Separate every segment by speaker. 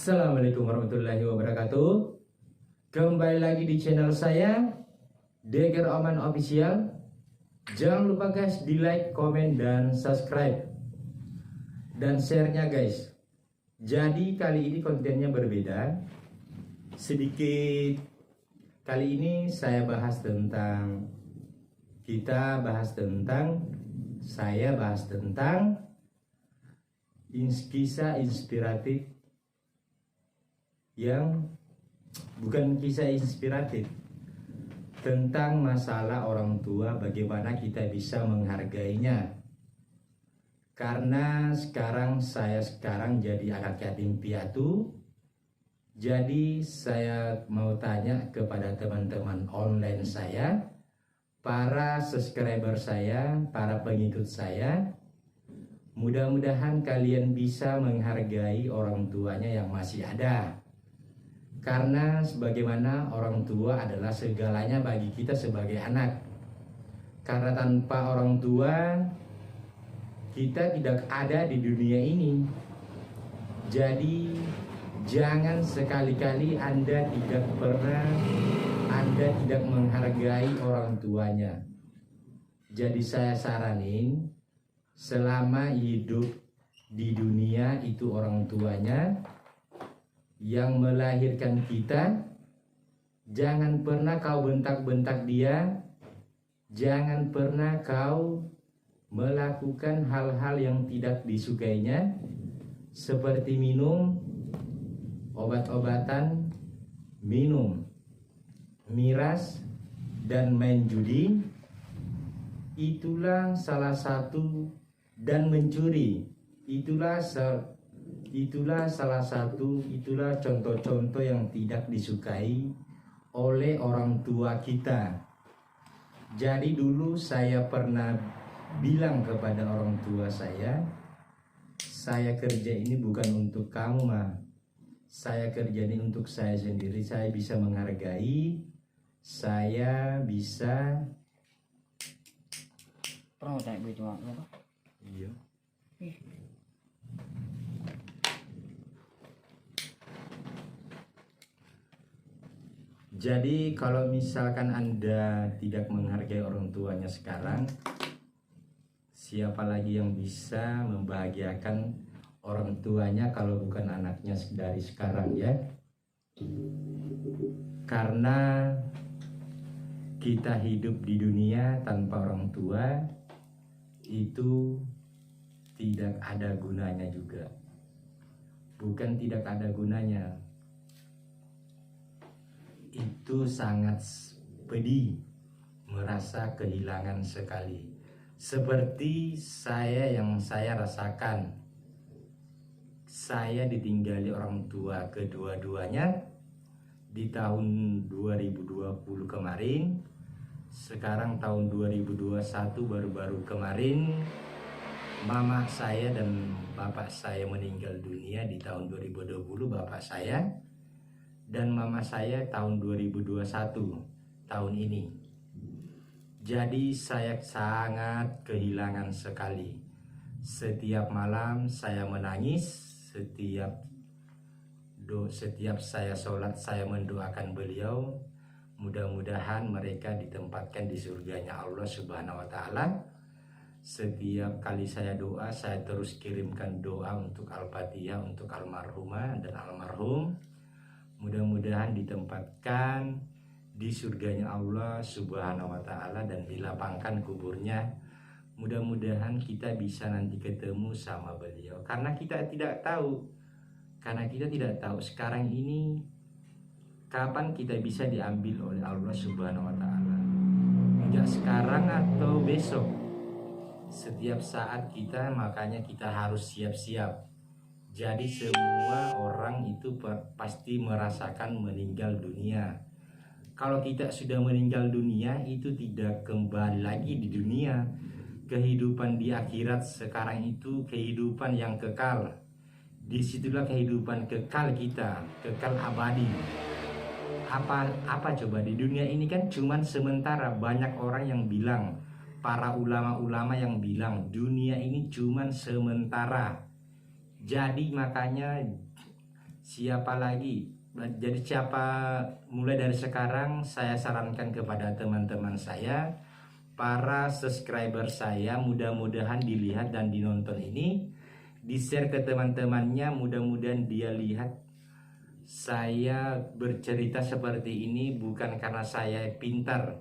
Speaker 1: Assalamualaikum warahmatullahi wabarakatuh. Kembali lagi di channel saya Deger Oman Official. Jangan lupa guys di like, komen, dan subscribe dan share-nya guys. Jadi kali ini kontennya berbeda sedikit. Kali ini saya bahas tentang kisah inspiratif yang bukan kisah inspiratif, tentang masalah orang tua, bagaimana kita bisa menghargainya. Karena saya sekarang jadi anak yatim piatu. Jadi saya mau tanya kepada teman-teman online saya, para subscriber saya, para pengikut saya, mudah-mudahan kalian bisa menghargai orang tuanya yang masih ada. Karena sebagaimana orang tua adalah segalanya bagi kita sebagai anak. Karena tanpa orang tua kita tidak ada di dunia ini. Jadi jangan sekali-kali Anda tidak menghargai orang tuanya. Jadi saya saranin, selama hidup di dunia itu orang tuanya yang melahirkan kita, jangan pernah kau bentak-bentak dia, jangan pernah kau melakukan hal-hal yang tidak disukainya, seperti minum obat-obatan, minum miras, dan main judi. Itulah salah satu, dan mencuri. Itulah contoh-contoh yang tidak disukai oleh orang tua kita. Jadi dulu saya pernah bilang kepada orang tua saya kerja ini bukan untuk kamu mah, saya kerja ini untuk saya sendiri. Saya bisa menghargai, saya bisa
Speaker 2: pernah naik gue cuma apa?
Speaker 1: Iya. Jadi kalau misalkan Anda tidak menghargai orang tuanya sekarang, siapa lagi yang bisa membahagiakan orang tuanya kalau bukan anaknya dari sekarang ya? Karena kita hidup di dunia tanpa orang tua itu tidak ada gunanya juga. Bukan tidak ada gunanya, itu sangat pedih, merasa kehilangan sekali. Seperti yang saya rasakan. Saya ditinggali orang tua kedua-duanya di tahun 2020 kemarin. Sekarang tahun 2021 baru-baru kemarin mama saya dan bapak saya meninggal dunia di tahun 2020, bapak saya, dan mama saya tahun 2021 tahun ini. Jadi saya sangat kehilangan sekali. Setiap malam saya menangis, setiap saya sholat saya mendoakan beliau, mudah-mudahan mereka ditempatkan di surganya Allah Subhanahu wa Ta'ala. Setiap kali saya doa, saya terus kirimkan doa untuk Al-Fatihah untuk almarhumah dan almarhum, mudah-mudahan ditempatkan di surganya Allah Subhanahu wa Ta'ala dan dilapangkan kuburnya. Mudah-mudahan kita bisa nanti ketemu sama beliau. Karena kita tidak tahu sekarang ini kapan kita bisa diambil oleh Allah Subhanahu wa Ta'ala. Tidak sekarang atau besok, setiap saat kita, makanya kita harus siap-siap. Jadi semua orang itu pasti merasakan meninggal dunia. Kalau kita sudah meninggal dunia, itu tidak kembali lagi di dunia. Kehidupan di akhirat sekarang itu kehidupan yang kekal. Disitulah kehidupan kekal kita, kekal abadi. Apa coba, di dunia ini kan cuman sementara. Banyak orang yang bilang, para ulama-ulama yang bilang dunia ini cuman sementara. Jadi makanya Siapa lagi? Jadi mulai dari sekarang saya sarankan kepada teman-teman saya, para subscriber saya, mudah-mudahan dilihat dan dinonton ini, di-share ke teman-temannya, mudah-mudahan dia lihat saya bercerita seperti ini bukan karena saya pintar.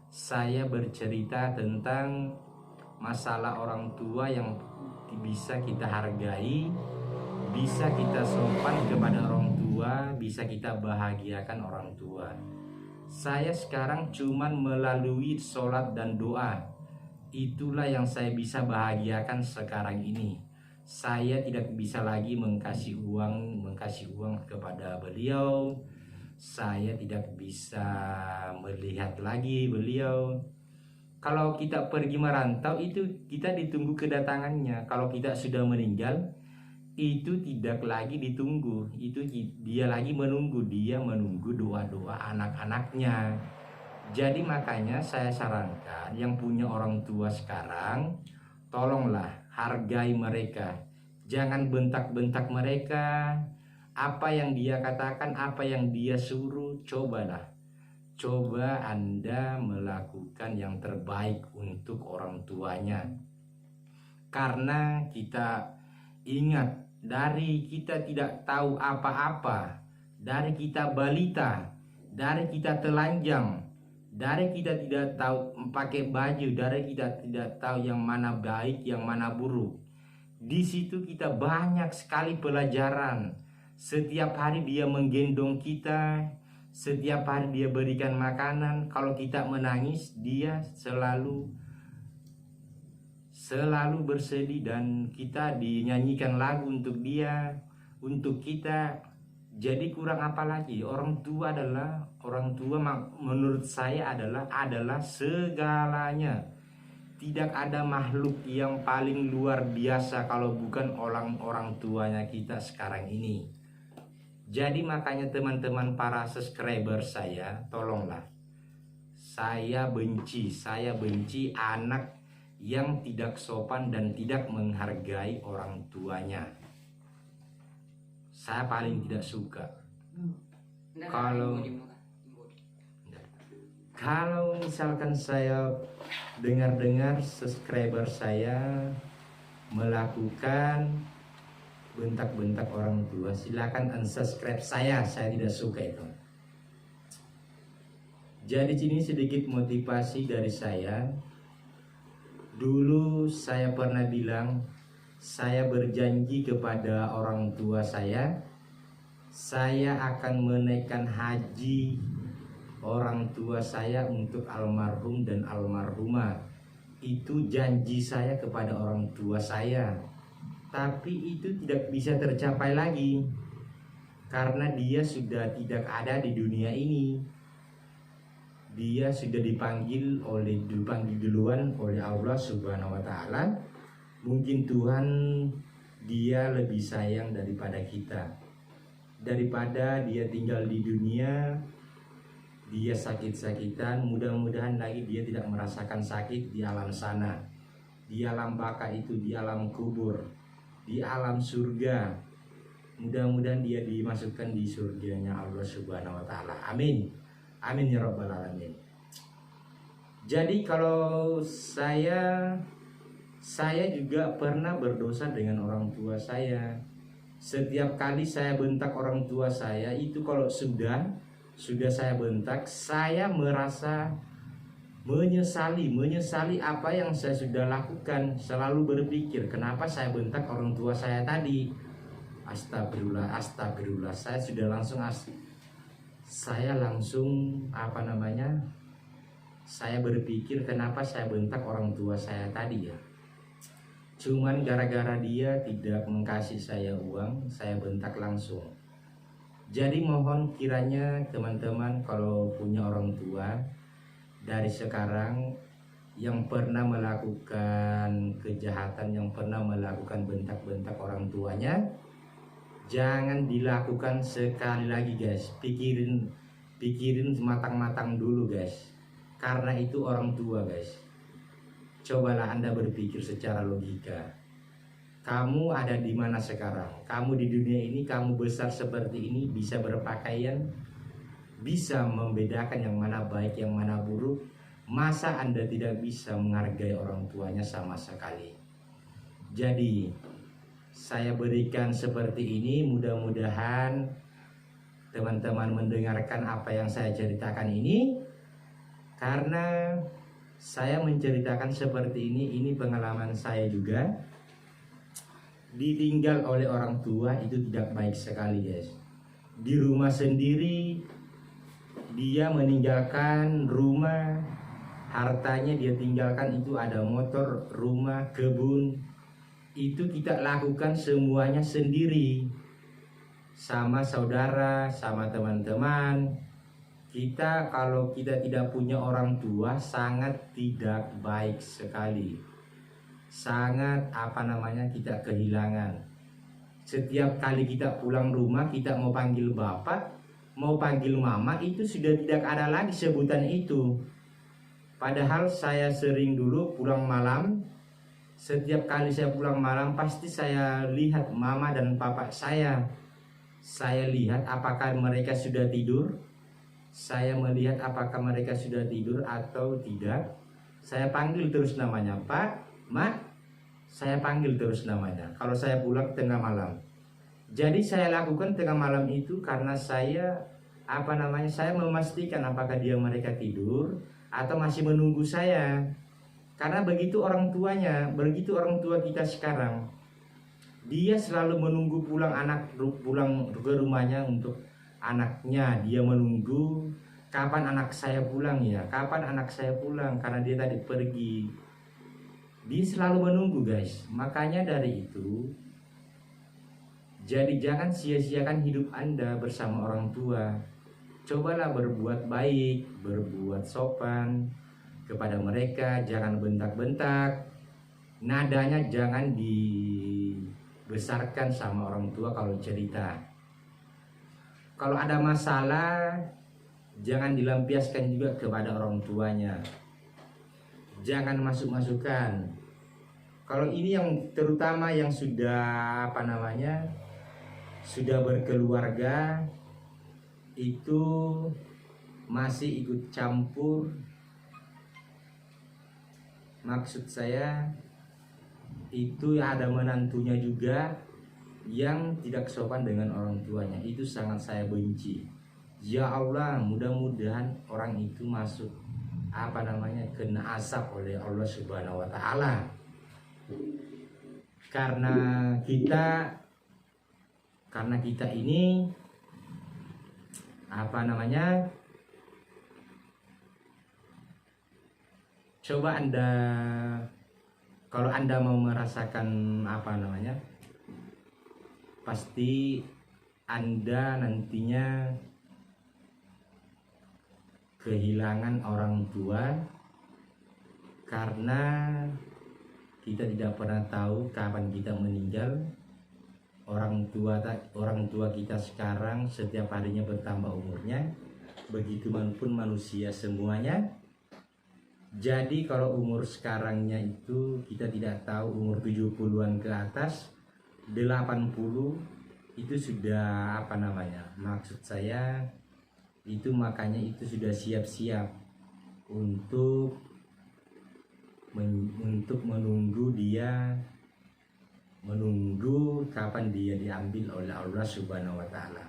Speaker 1: Saya bercerita tentang masalah orang tua yang bisa kita hargai, bisa kita sopan kepada orang tua, bisa kita bahagiakan orang tua. Saya sekarang cuman melalui sholat dan doa, itulah yang saya bisa bahagiakan sekarang ini. Saya tidak bisa lagi mengkasih uang kepada beliau. Saya tidak bisa melihat lagi beliau. Kalau kita pergi merantau itu kita ditunggu kedatangannya. Kalau kita sudah meninggal itu tidak lagi ditunggu, itu dia lagi menunggu, dia menunggu doa-doa anak-anaknya. Jadi makanya saya sarankan yang punya orang tua sekarang, tolonglah hargai mereka, jangan bentak-bentak mereka. Apa yang dia katakan, apa yang dia suruh, coba Anda melakukan yang terbaik untuk orang tuanya. Karena kita ingat, dari kita tidak tahu apa-apa, dari kita balita, dari kita telanjang, dari kita tidak tahu pakai baju, dari kita tidak tahu yang mana baik, yang mana buruk. Di situ kita banyak sekali pelajaran. Setiap hari dia menggendong kita, setiap hari dia berikan makanan. Kalau kita menangis, dia selalu bersedih dan kita dinyanyikan lagu untuk dia, untuk kita. Jadi kurang apa lagi? Orang tua menurut saya adalah segalanya. Tidak ada makhluk yang paling luar biasa kalau bukan orang tuanya kita sekarang ini. Jadi makanya teman-teman para subscriber saya, tolonglah. Saya benci anak yang tidak sopan dan tidak menghargai orang tuanya. Saya paling tidak suka. Kalau misalkan saya dengar subscriber saya melakukan bentak-bentak orang tua, silakan unsubscribe saya tidak suka itu. Jadi ini sedikit motivasi dari saya. Dulu saya pernah bilang, saya berjanji kepada orang tua saya akan menaikkan haji orang tua saya untuk almarhum dan almarhumah. Itu janji saya kepada orang tua saya. Tapi itu tidak bisa tercapai lagi karena dia sudah tidak ada di dunia ini. Dia sudah dipanggil duluan oleh Allah Subhanahu wa taala. Mungkin Tuhan dia lebih sayang daripada kita. Daripada dia tinggal di dunia, dia sakit-sakitan, mudah-mudahan lagi dia tidak merasakan sakit di alam sana, di alam baka itu, di alam kubur, di alam surga. Mudah-mudahan dia dimasukkan di surganya Allah Subhanahu wa taala. Amin. Amin ya rabbal alamin. Jadi kalau saya juga pernah berdosa dengan orang tua saya. Setiap kali saya bentak orang tua saya itu, kalau sudah saya bentak, saya merasa menyesali apa yang saya sudah lakukan. Selalu berpikir, kenapa saya bentak orang tua saya tadi? Astagfirullah. Saya berpikir, kenapa saya bentak orang tua saya tadi ya? Cuman gara-gara dia tidak mengkasih saya uang, saya bentak langsung. Jadi mohon kiranya teman-teman kalau punya orang tua dari sekarang yang pernah melakukan kejahatan, yang pernah melakukan bentak-bentak orang tuanya, jangan dilakukan sekali lagi guys. Pikirin matang-matang dulu guys. Karena itu orang tua guys. Cobalah Anda berpikir secara logika. kamu ada di mana sekarang? Kamu di dunia ini, kamu besar seperti ini, bisa berpakaian, bisa membedakan yang mana baik, yang mana buruk. Masa Anda tidak bisa menghargai orang tuanya sama sekali? Jadi, saya berikan seperti ini, mudah-mudahan teman-teman mendengarkan apa yang saya ceritakan ini. Karena saya menceritakan seperti ini pengalaman saya juga. Ditinggal oleh orang tua itu tidak baik sekali, guys. Di rumah sendiri dia meninggalkan rumah, hartanya dia tinggalkan, itu ada motor, rumah, kebun. Itu kita lakukan semuanya sendiri, sama saudara, sama teman-teman. Kita kalau kita tidak punya orang tua sangat tidak baik sekali. Sangat kita kehilangan. Setiap kali kita pulang rumah, kita mau panggil bapak, mau panggil mama, itu sudah tidak ada lagi sebutan itu. Padahal saya sering dulu pulang malam. Setiap kali saya pulang malam pasti saya lihat mama dan papa saya. Saya lihat apakah mereka sudah tidur. Saya melihat apakah mereka sudah tidur atau tidak. Saya panggil terus namanya, Pak, Mak. Saya panggil terus namanya kalau saya pulang tengah malam. Jadi saya lakukan tengah malam itu karena saya saya memastikan apakah mereka tidur atau masih menunggu saya. Karena begitu orang tuanya, begitu orang tua kita sekarang, dia selalu menunggu pulang ke rumahnya untuk anaknya. Dia menunggu kapan anak saya pulang ya, kapan anak saya pulang, karena dia tadi pergi. Dia selalu menunggu, guys. Makanya dari itu, jadi jangan sia-siakan hidup Anda bersama orang tua. Cobalah berbuat baik, berbuat sopan kepada mereka, jangan bentak-bentak. Nadanya jangan dibesarkan sama orang tua kalau cerita. Kalau ada masalah, jangan dilampiaskan juga kepada orang tuanya. Jangan masuk-masukkan. Kalau ini yang terutama yang sudah sudah berkeluarga, itu masih ikut campur. Maksud saya itu ada menantunya juga yang tidak sopan dengan orang tuanya. Itu sangat saya benci. Ya Allah, mudah-mudahan orang itu masuk kena asap oleh Allah Subhanahu wa taala. Karena kita ini coba Anda, kalau Anda mau merasakan pasti Anda nantinya kehilangan orang tua, karena kita tidak pernah tahu kapan kita meninggal. Orang tua kita sekarang setiap harinya bertambah umurnya, begitumanapun manusia semuanya. Jadi kalau umur sekarangnya itu kita tidak tahu, umur 70-an ke atas, 80 itu sudah maksud saya itu, makanya itu sudah siap-siap untuk menunggu kapan dia diambil oleh Allah Subhanahu wa taala.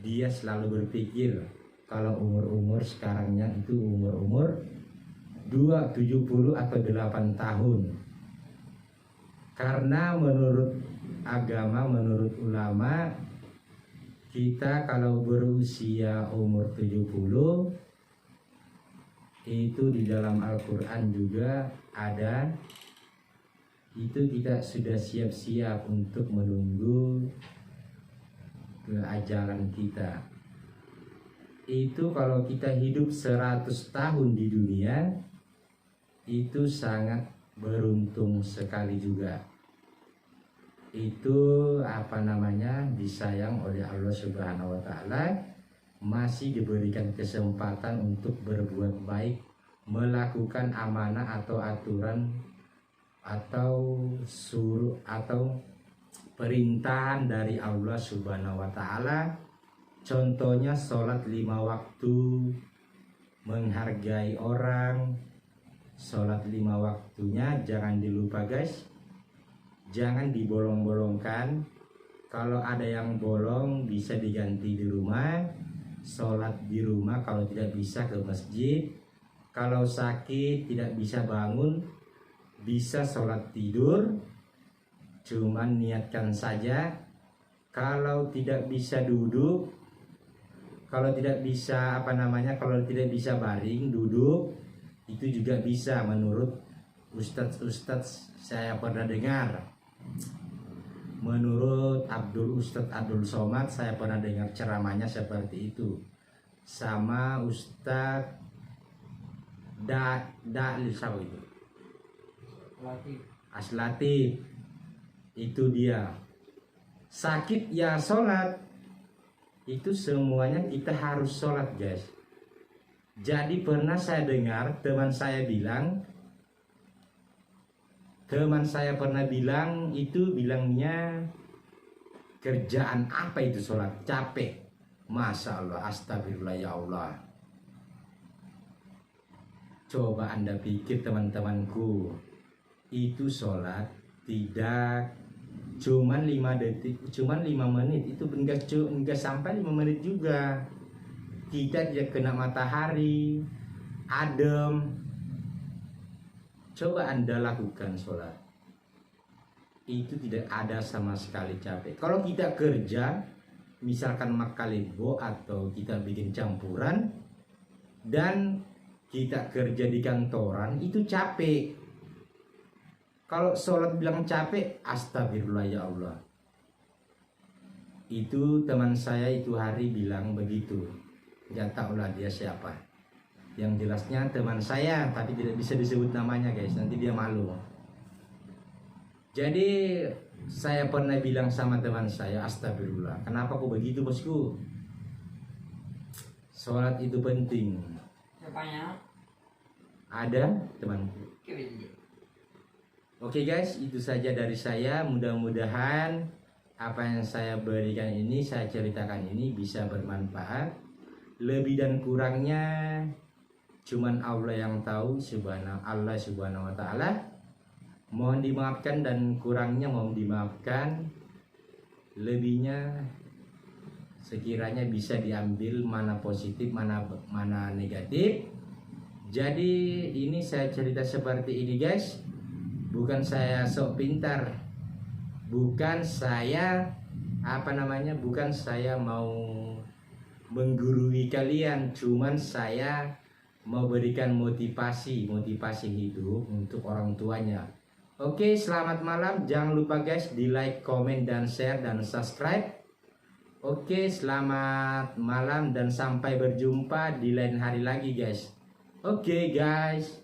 Speaker 1: Dia selalu berpikir kalau umur sekarangnya itu umur 70 atau 8 tahun. Karena menurut agama, menurut ulama, kita kalau berusia umur 70 itu di dalam Al-Quran juga ada, itu kita sudah siap-siap untuk menunggu keajalan kita. Itu kalau kita hidup 100 tahun di dunia, itu sangat beruntung sekali juga. Itu disayang oleh Allah Subhanahu wa taala, masih diberikan kesempatan untuk berbuat baik, melakukan amanah atau aturan atau suruh atau perintahan dari Allah Subhanahu wa Ta'ala. Contohnya sholat 5 waktu, menghargai orang. Sholat 5 waktunya jangan dilupa guys, jangan dibolong-bolongkan. Kalau ada yang bolong bisa diganti di rumah, sholat di rumah. Kalau tidak bisa ke masjid. Kalau sakit tidak bisa bangun, bisa sholat tidur, cuman niatkan saja. Kalau tidak bisa duduk, kalau tidak bisa kalau tidak bisa baring, duduk itu juga bisa. Menurut ustadz saya pernah dengar, menurut Ustadz Abdul Somad saya pernah dengar ceramahnya seperti itu. Sama Ustadz siapa itu? Aslatif. Itu dia. Sakit ya sholat. Itu semuanya kita harus sholat guys. Jadi pernah saya dengar teman saya pernah bilang itu, bilangnya kerjaan apa itu sholat, capek. Masya Allah, astagfirullah ya Allah. Coba Anda pikir teman-temanku, itu sholat tidak cuman 5 detik, cuman 5 menit, itu enggak sampai 5 menit juga. Kita tidak kena matahari, adem. Coba Anda lakukan sholat, itu tidak ada sama sekali capek. Kalau kita kerja, misalkan makalebo atau kita bikin campuran dan kita kerja di kantoran, itu capek. Kalau sholat bilang capek, astagfirullah ya Allah. Itu teman saya itu hari bilang begitu. Gak tahulah dia siapa. Yang jelasnya teman saya, tapi tidak bisa disebut namanya guys, nanti dia malu. Jadi saya pernah bilang sama teman saya, astagfirullah, kenapa kok begitu bosku? Sholat itu penting.
Speaker 2: Siapanya?
Speaker 1: Ada temanku. Oke guys, itu saja dari saya. Mudah-mudahan apa yang saya berikan ini, saya ceritakan ini bisa bermanfaat. Lebih dan kurangnya cuman Allah yang tahu, Allah Subhanahu wa Ta'ala. Mohon dimaafkan dan kurangnya mohon dimaafkan. Lebihnya sekiranya bisa diambil mana positif, mana negatif. Jadi ini saya cerita seperti ini guys. Bukan saya sok pintar, bukan saya bukan saya mau menggurui kalian, cuman saya mau berikan motivasi hidup untuk orang tuanya. Oke, selamat malam. Jangan lupa guys di like, komen, dan share, dan subscribe. Oke, selamat malam dan sampai berjumpa di lain hari lagi guys. Oke guys.